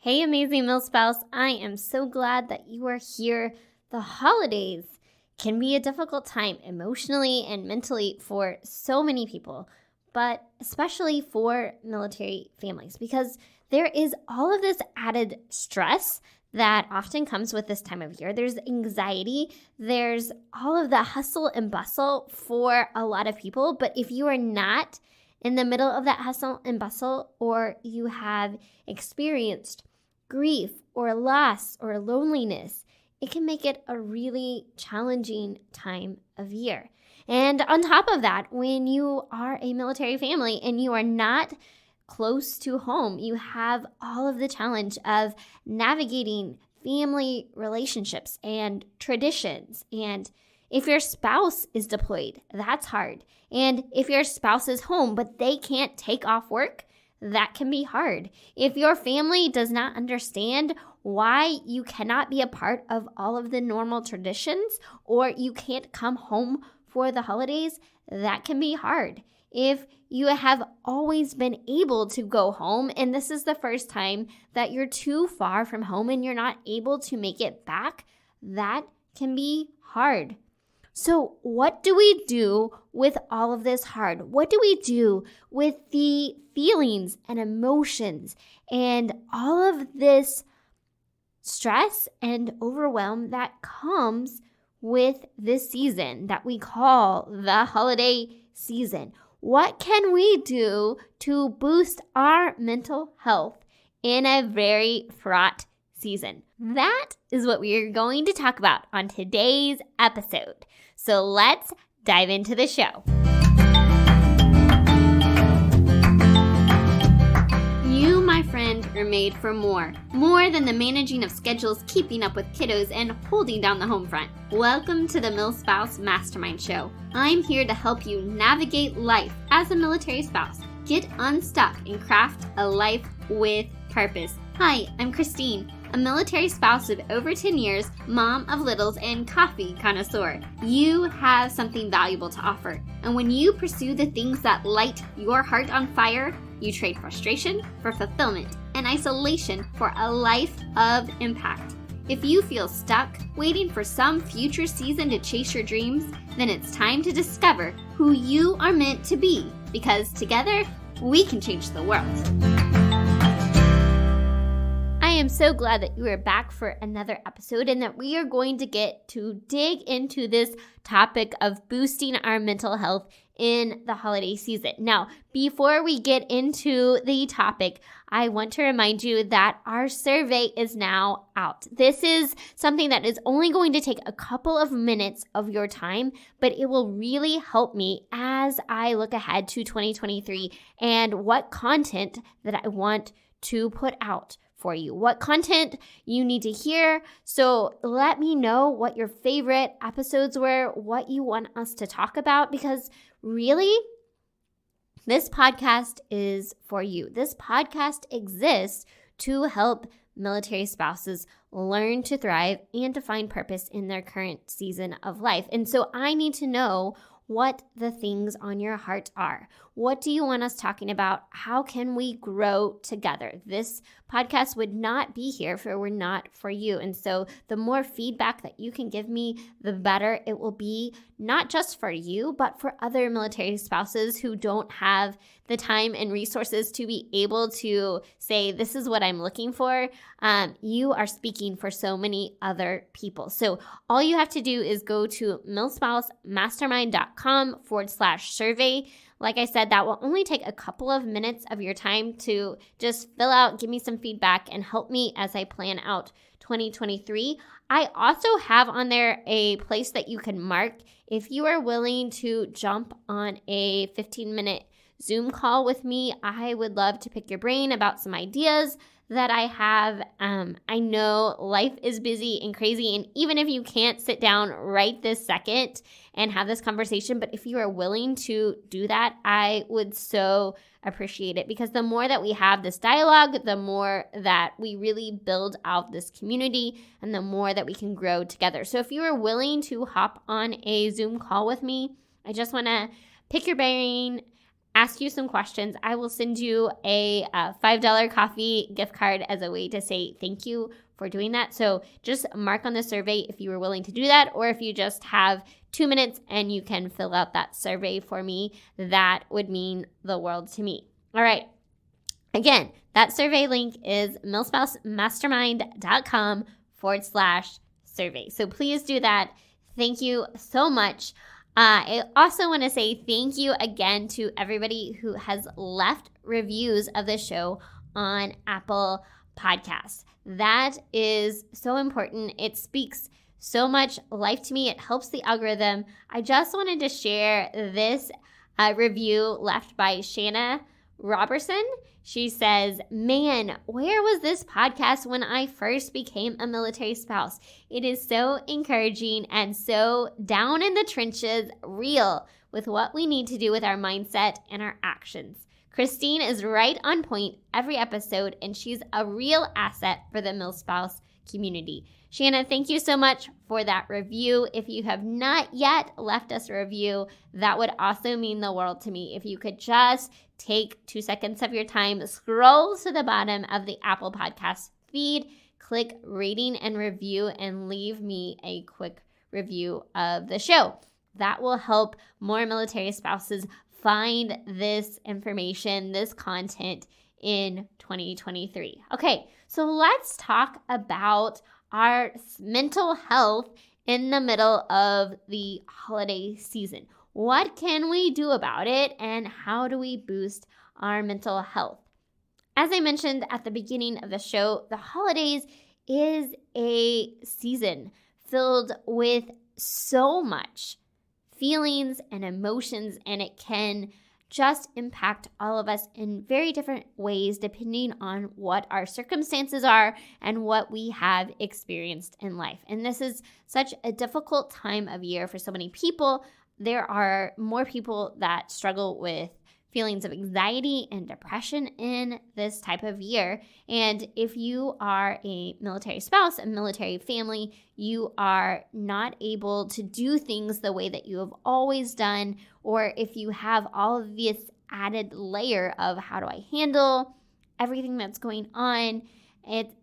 Hey, amazing MilSpouse. I am so glad that you are here. The holidays can be a difficult time emotionally and mentally for so many people, but especially for military families because there is all of this added stress that often comes with this time of year. There's anxiety, there's all of the hustle and bustle for a lot of people, but if you are not in the middle of that hustle and bustle, or you have experienced grief or loss or loneliness, it can make it a really challenging time of year. And on top of that, when you are a military family and you are not close to home, you have all of the challenge of navigating family relationships and traditions. And if your spouse is deployed, that's hard. And if your spouse is home, but they can't take off work, that can be hard. If your family does not understand why you cannot be a part of all of the normal traditions, or you can't come home for the holidays, that can be hard. If you have always been able to go home and this is the first time that you're too far from home and you're not able to make it back, that can be hard. So what do we do with all of this hard? What do we do with the feelings and emotions and all of this stress and overwhelm that comes with this season that we call the holiday season? What can we do to boost our mental health in a very fraught season? That is what we are going to talk about on today's episode. So let's dive into the show. You, my friend, are made for more than the managing of schedules, keeping up with kiddos, and holding down the home front. Welcome to the MilSpouse Mastermind Show. I'm here to help you navigate life as a military spouse, get unstuck, and craft a life with purpose. Hi, I'm Christine, a military spouse of over 10 years, mom of littles, and coffee connoisseur. You have something valuable to offer, and when you pursue the things that light your heart on fire, you trade frustration for fulfillment and isolation for a life of impact. If you feel stuck, waiting for some future season to chase your dreams, then it's time to discover who you are meant to be, because together, we can change the world. I am so glad that you are back for another episode and that we are going to get to dig into this topic of boosting our mental health in the holiday season. Now, before we get into the topic, I want to remind you that our survey is now out. This is something that is only going to take a couple of minutes of your time, but it will really help me as I look ahead to 2023 and what content that I want to put out for you, what content you need to hear. So let me know what your favorite episodes were, what you want us to talk about, because really, this podcast is for you. This podcast exists to help military spouses learn to thrive and to find purpose in their current season of life. And so I need to know what the things on your heart are. What do you want us talking about? How can we grow together? This podcast would not be here if it were not for you. And so the more feedback that you can give me, the better it will be, not just for you, but for other military spouses who don't have the time and resources to be able to say, this is what I'm looking for. You are speaking for so many other people. So all you have to do is go to milspousemastermind.com/survey. Like I said, that will only take a couple of minutes of your time to just fill out, give me some feedback, and help me as I plan out 2023. I also have on there a place that you can mark if you are willing to jump on a 15-minute Zoom call with me. I would love to pick your brain about some ideas that I have. I know life is busy and crazy, and even if you can't sit down right this second and have this conversation, but if you are willing to do that, I would so appreciate it, because the more that we have this dialogue, the more that we really build out this community and the more that we can grow together. So if you are willing to hop on a Zoom call with me, I just want to pick your brain, ask you some questions. I will send you a $5 coffee gift card as a way to say thank you for doing that. So just mark on the survey if you were willing to do that, or if you just have 2 minutes and you can fill out that survey for me, that would mean the world to me. All right. Again, that survey link is milspousemastermind.com/survey. So please do that. Thank you so much. I also want to say thank you again to everybody who has left reviews of the show on Apple Podcasts. That is so important. It speaks so much life to me. It helps the algorithm. I just wanted to share this review left by Shanna Robertson. She says, "Man, where was this podcast when I first became a military spouse? It is so encouraging and so down in the trenches, real with what we need to do with our mindset and our actions. Christine is right on point every episode, and she's a real asset for the MilSpouse community." Shanna, thank you so much for that review. If you have not yet left us a review, that would also mean the world to me. If you could just take 2 seconds of your time, scroll to the bottom of the Apple Podcast feed, click rating and review, and leave me a quick review of the show. That will help more military spouses find this information, this content in 2023. Okay, so let's talk about our mental health in the middle of the holiday season. What can we do about it, and how do we boost our mental health? As I mentioned at the beginning of the show, the holidays is a season filled with so much feelings and emotions, and it can just impact all of us in very different ways depending on what our circumstances are and what we have experienced in life. And this is such a difficult time of year for so many people. There are more people that struggle with feelings of anxiety and depression in this type of year. And if you are a military spouse, a military family, you are not able to do things the way that you have always done, or if you have all of this added layer of how do I handle everything that's going on, it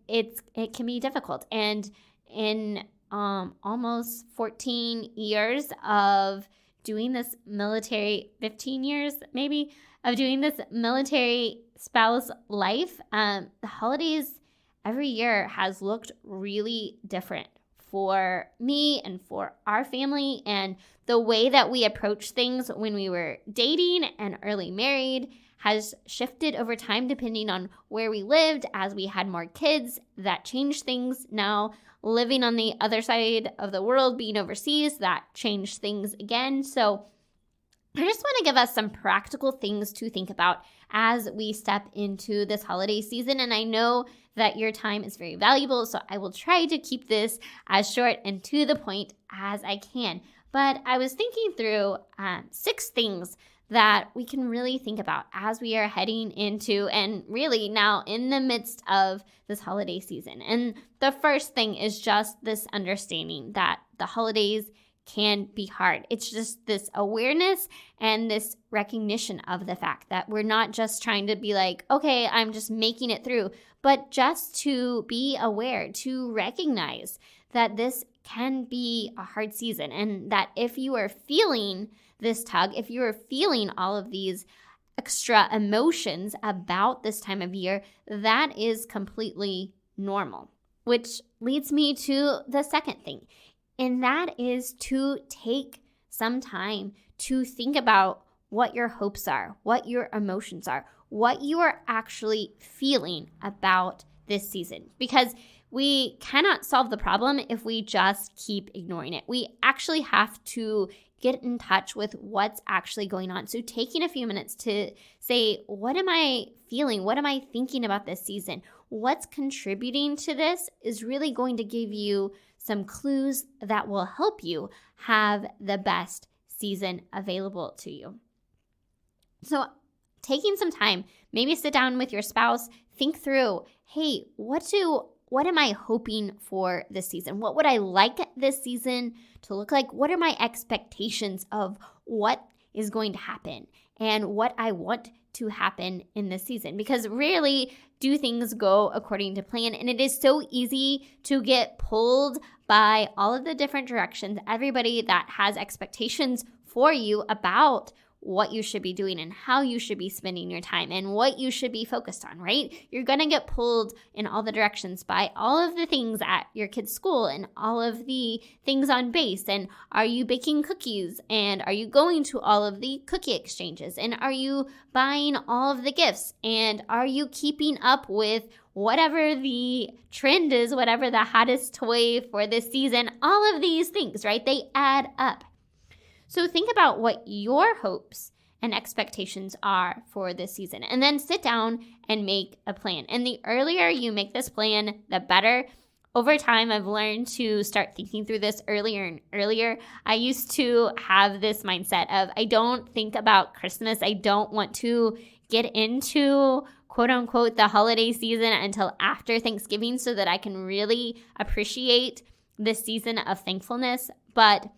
can be difficult. And in almost 14 years of doing this military, 15 years maybe, of doing this military spouse life, the holidays every year has looked really different for me and for our family. And the way that we approach things when we were dating and early married has shifted over time depending on where we lived. As we had more kids, that changed things. Now, living on the other side of the world, being overseas, that changed things again. So I just want to give us some practical things to think about as we step into this holiday season. And I know that your time is very valuable, so I will try to keep this as short and to the point as I can. But I was thinking through 6 things that we can really think about as we are heading into, and really now in the midst of this holiday season. And the first thing is just this understanding that the holidays can be hard. It's just this awareness and this recognition of the fact that we're not just trying to be like, okay, I'm just making it through, but just to be aware, to recognize that this can be a hard season, and that if you are feeling this tug, if you are feeling all of these extra emotions about this time of year, that is completely normal. Which leads me to the second thing, and that is to take some time to think about what your hopes are, what your emotions are, what you are actually feeling about this season. Because we cannot solve the problem if we just keep ignoring it. We actually have to get in touch with what's actually going on. So taking a few minutes to say, what am I feeling? What am I thinking about this season? What's contributing to this is really going to give you some clues that will help you have the best season available to you. So taking some time, maybe sit down with your spouse, think through, hey, what am I hoping for this season? What would I like this season to look like? What are my expectations of what is going to happen and what I want to happen in this season, because rarely do things go according to plan. And it is so easy to get pulled by all of the different directions, everybody that has expectations for you about what you should be doing and how you should be spending your time and what you should be focused on, right? You're going to get pulled in all the directions by all of the things at your kid's school and all of the things on base. And are you baking cookies? And are you going to all of the cookie exchanges? And are you buying all of the gifts? And are you keeping up with whatever the trend is, whatever the hottest toy for this season? All of these things, right? They add up. So think about what your hopes and expectations are for this season, and then sit down and make a plan. And the earlier you make this plan, the better. Over time, I've learned to start thinking through this earlier and earlier. I used to have this mindset of, I don't think about Christmas. I don't want to get into quote unquote the holiday season until after Thanksgiving so that I can really appreciate this season of thankfulness. But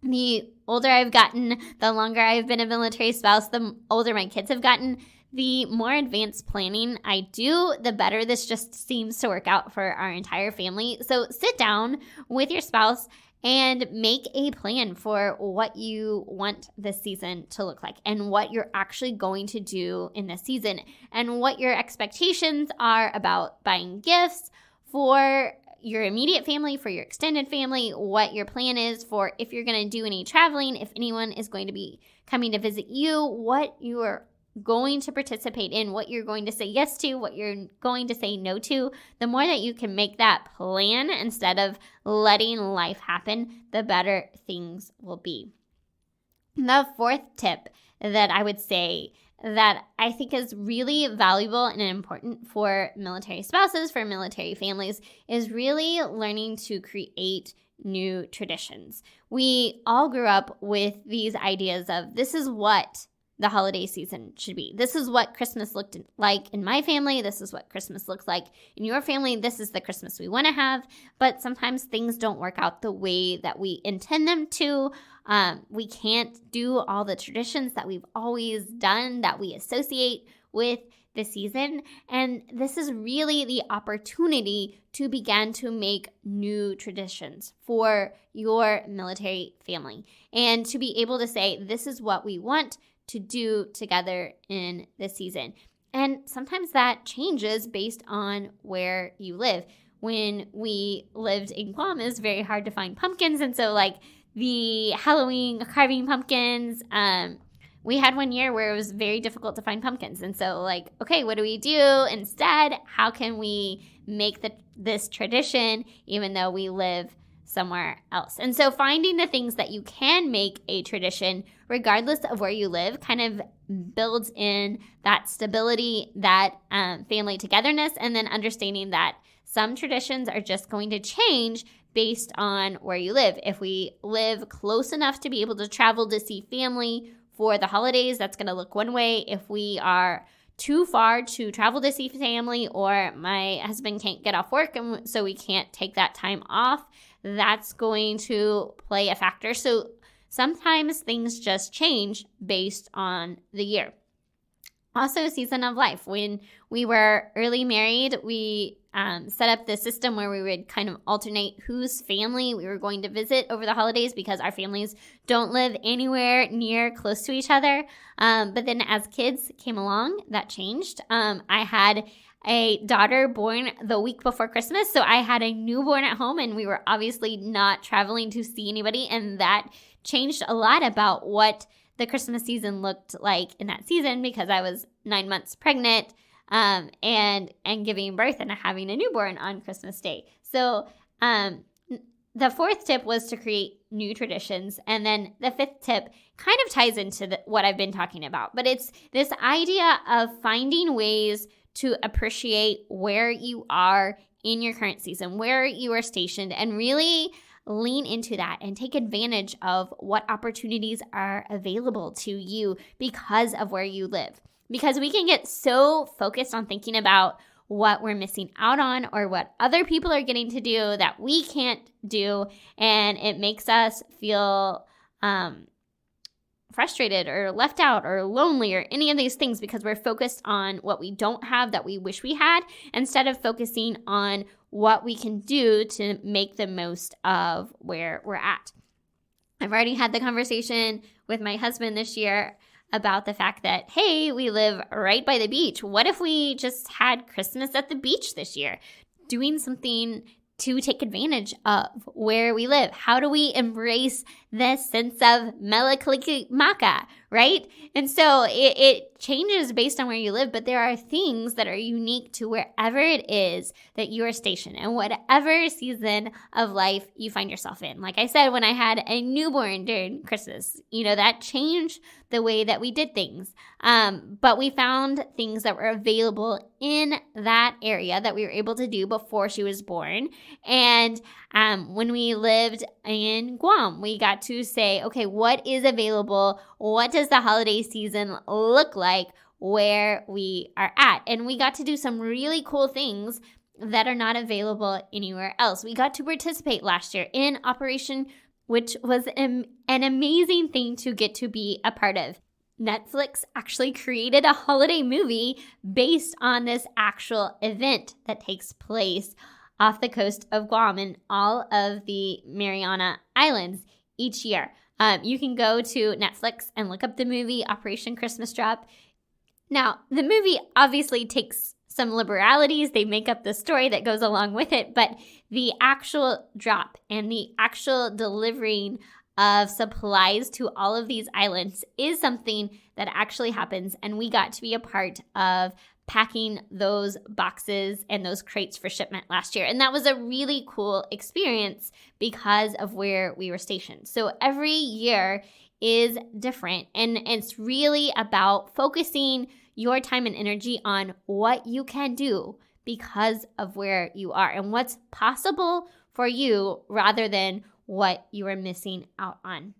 the older I've gotten, the longer I've been a military spouse, the older my kids have gotten, the more advanced planning I do, the better this just seems to work out for our entire family. So sit down with your spouse and make a plan for what you want this season to look like and what you're actually going to do in this season and what your expectations are about buying gifts for your immediate family, for your extended family, what your plan is for if you're going to do any traveling, if anyone is going to be coming to visit you, what you are going to participate in, what you're going to say yes to, what you're going to say no to. The more that you can make that plan instead of letting life happen, the better things will be. The fourth tip that I would say that I think is really valuable and important for military spouses, for military families, is really learning to create new traditions. We all grew up with these ideas of this is what the holiday season should be. This is what Christmas looked like in my family. This is what Christmas looks like in your family. This is the Christmas we want to have. But sometimes things don't work out the way that we intend them to. We can't do all the traditions that we've always done that we associate with the season. And this is really the opportunity to begin to make new traditions for your military family and to be able to say, this is what we want to do together in this season. And sometimes that changes based on where you live. When we lived in Guam, it was very hard to find pumpkins. And so the Halloween carving pumpkins, we had one year where it was very difficult to find pumpkins. And so okay, what do we do instead? How can we make this tradition even though we live somewhere else? And so finding the things that you can make a tradition regardless of where you live kind of builds in that stability, that family togetherness, and then understanding that some traditions are just going to change based on where you live. If we live close enough to be able to travel to see family for the holidays, that's going to look one way. If we are too far to travel to see family, or my husband can't get off work and so we can't take that time off, that's going to play a factor. So sometimes things just change based on the year. Also, season of life. When we were early married, we set up the system where we would kind of alternate whose family we were going to visit over the holidays because our families don't live anywhere near close to each other. But then as kids came along, that changed. I had a daughter born the week before Christmas, so I had a newborn at home, and we were obviously not traveling to see anybody, and that changed a lot about what the Christmas season looked like in that season because I was 9 months pregnant and giving birth and having a newborn on Christmas Day. So the fourth tip was to create new traditions. And then the fifth tip kind of ties into what I've been talking about. But it's this idea of finding ways to appreciate where you are in your current season, where you are stationed, and really lean into that and take advantage of what opportunities are available to you because of where you live. Because we can get so focused on thinking about what we're missing out on or what other people are getting to do that we can't do, and it makes us feel frustrated or left out or lonely or any of these things because we're focused on what we don't have that we wish we had instead of focusing on what we can do to make the most of where we're at. I've already had the conversation with my husband this year about the fact that, hey, we live right by the beach. What if we just had Christmas at the beach this year? Doing something to take advantage of where we live. How do we embrace this sense of Melikalikimaka, right? And so it changes based on where you live, but there are things that are unique to wherever it is that you are stationed and whatever season of life you find yourself in. Like I said, when I had a newborn during Christmas, that changed the way that we did things. But we found things that were available in that area that we were able to do before she was born. And when we lived in Guam, we got to say, okay, what is available? What does the holiday season look like where we are at? And we got to do some really cool things that are not available anywhere else. We got to participate last year in Operation, which was an amazing thing to get to be a part of. Netflix actually created a holiday movie based on this actual event that takes place off the coast of Guam and all of the Mariana Islands each year. You can go to Netflix and look up the movie Operation Christmas Drop. Now, the movie obviously takes some liberalities. They make up the story that goes along with it, but the actual drop and the actual delivering of supplies to all of these islands is something that actually happens, and we got to be a part of packing those boxes and those crates for shipment last year. And that was a really cool experience because of where we were stationed. So every year is different, and it's really about focusing your time and energy on what you can do because of where you are and what's possible for you rather than what you are missing out on.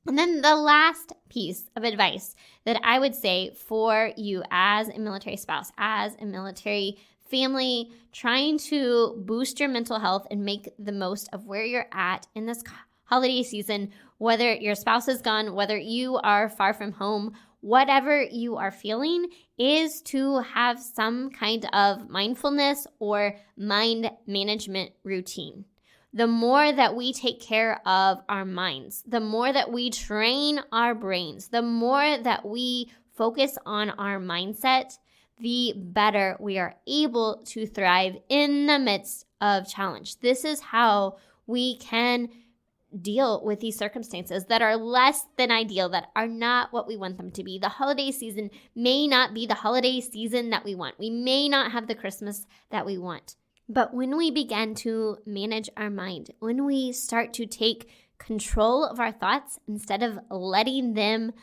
And then the last piece of advice that I would say for you as a military spouse, as a military family, trying to boost your mental health and make the most of where you're at in this holiday season, whether your spouse is gone, whether you are far from home, whatever you are feeling, is to have some kind of mindfulness or mind management routine. The more that we take care of our minds, the more that we train our brains, the more that we focus on our mindset, the better we are able to thrive in the midst of challenge. This is how we can deal with these circumstances that are less than ideal, that are not what we want them to be. The holiday season may not be the holiday season that we want. We may not have the Christmas that we want. But when we begin to manage our mind, when we start to take control of our thoughts instead of letting them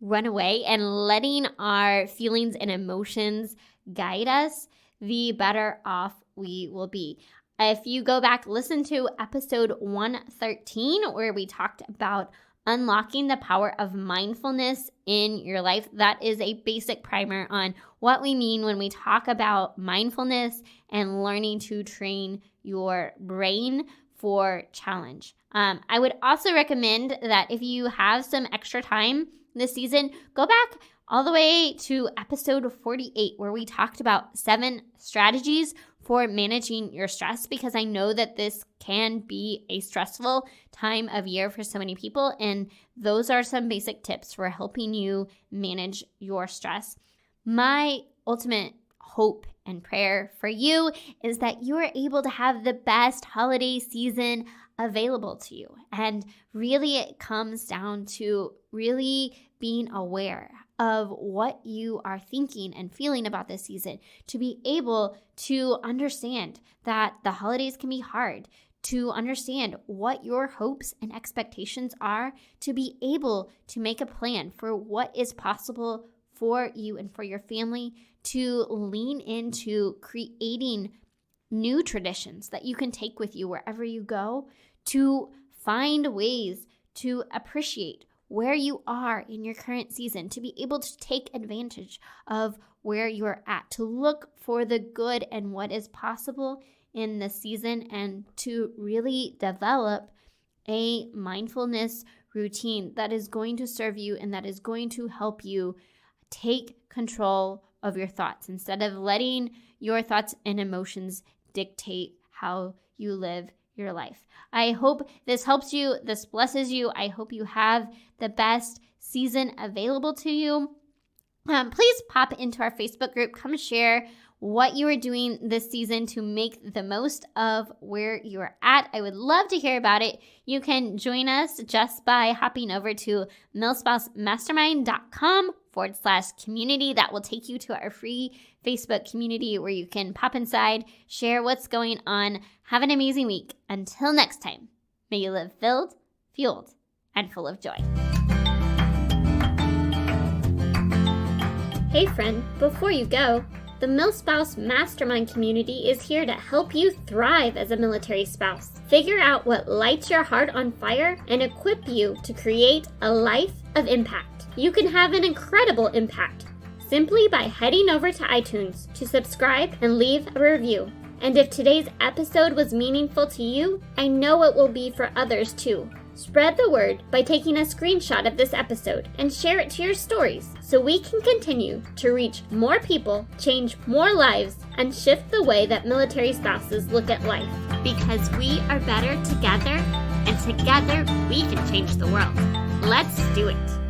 run away and letting our feelings and emotions guide us, the better off we will be. If you go back, listen to episode 113, where we talked about unlocking the power of mindfulness in your life. That is a basic primer on what we mean when we talk about mindfulness and learning to train your brain for challenge. I would also recommend that if you have some extra time this season, go back all the way to episode 48, where we talked about 7 strategies for managing your stress, because I know that this can be a stressful time of year for so many people, and those are some basic tips for helping you manage your stress. My ultimate hope and prayer for you is that you are able to have the best holiday season available to you. And really, it comes down to really being aware of what you are thinking and feeling about this season, to be able to understand that the holidays can be hard, to understand what your hopes and expectations are, to be able to make a plan for what is possible for you and for your family, to lean into creating new traditions that you can take with you wherever you go, to find ways to appreciate where you are in your current season, to be able to take advantage of where you're at, to look for the good and what is possible in this season, and to really develop a mindfulness routine that is going to serve you and that is going to help you take control of your thoughts instead of letting your thoughts and emotions dictate how you live your life. I hope this helps you. This blesses you. I hope you have the best season available to you. Please pop into our Facebook group. Come share what you are doing this season to make the most of where you are at. I would love to hear about it. You can join us just by hopping over to MilSpouseMastermind.com/community. That will take you to our free Facebook community where you can pop inside, share what's going on. Have an amazing week. Until next time, may you live filled, fueled, and full of joy. Hey friend, before you go, the MilSpouse Mastermind community is here to help you thrive as a military spouse. Figure out what lights your heart on fire and equip you to create a life of impact. You can have an incredible impact simply by heading over to iTunes to subscribe and leave a review. And if today's episode was meaningful to you, I know it will be for others too. Spread the word by taking a screenshot of this episode and share it to your stories so we can continue to reach more people, change more lives, and shift the way that military spouses look at life. Because we are better together, and together we can change the world. Let's do it.